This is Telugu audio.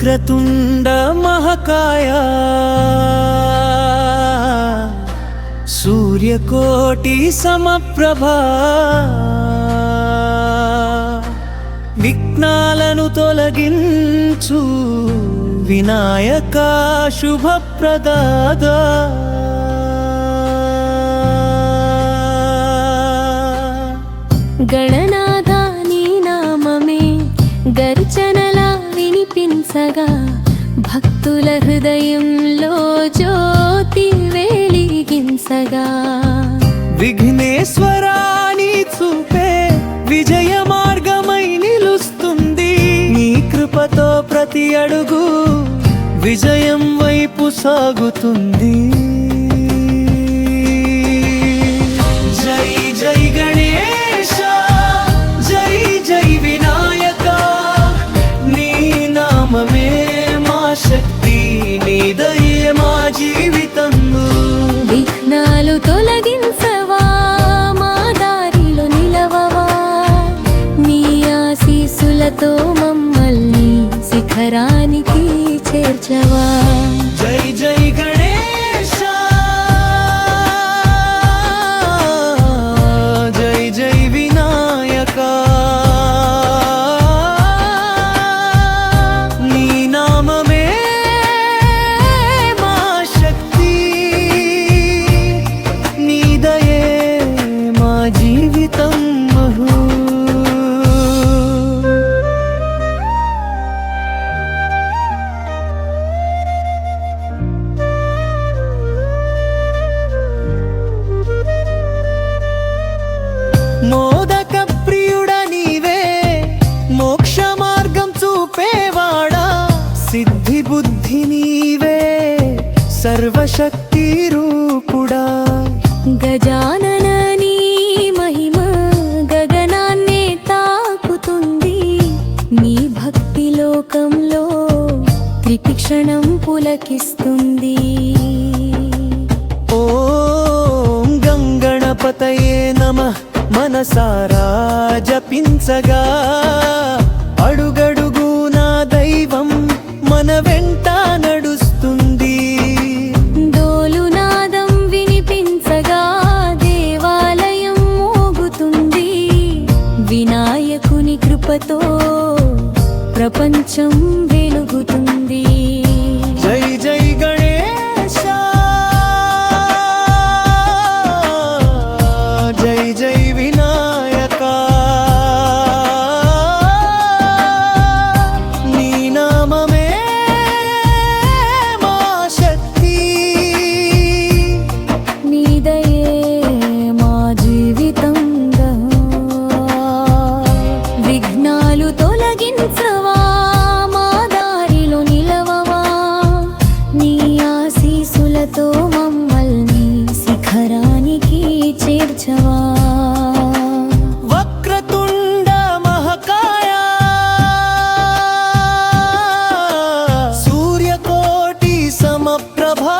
వక్రతుండ మహాకాయ సూర్యకోటి సమప్రభా విఘ్నాలను తొలగించు వినాయక శుభప్రదాదా గణనాథ నీ నామమే గర్జనలా వినిపించగా భక్తుల హృదయంలో జ్యోతి వెలిగించగా విఘ్నేశ్వరాని చూపే విజయ మార్గమై నిలుస్తుంది నీ కృపతో ప్రతి అడుగు విజయం వైపు సాగుతుంది జై జై గణేశ జై జై వినాయక నీ నామమే మా శక్తి నీ దయే మా జీవితంలో విఘ్నాలు తొలగించవా మా దారిలో నిలవవా నీ ఆశీస్సులతో మమ్మల్ని శిఖరానికి చేర్చవా జై జై గణేశ జై జై వినాయక నీ నామమే మా శక్తి నీ దయే మా జీవితం మహు మోదక ప్రియుడ నీవే మోక్ష మార్గం చూపేవాడా సిద్ధి బుద్ధి నీవే సర్వశక్తి రూపుడా గజానన నీ మహిమ గగనాన్నే తాకుతుంది నీ భక్తి లోకంలో త్రిక్షణం పులకిస్తుంది ఓం గంగణపతయే నమః మనసారా జపించగా అడుగడుగునా దైవం మన వెంట నడుస్తుంది డోలునాదం వినిపించగా దేవాలయం మోగుతుంది వినాయకుని కృపతో ప్రపంచం వెలుగుతుంది జై జై గణేశ జై జై వినాయక నీ నామమే మా శక్తి నీ దయే మా జీవితంగా విఘ్నాలు తొలగించవా మా దారిలో నిలవవా నీ ఆశీస్సులతో మమ్మల్ని శిఖరానికి చేర్చవా వక్రతుండ మహాకాయ సూర్యకోటి సమప్రభా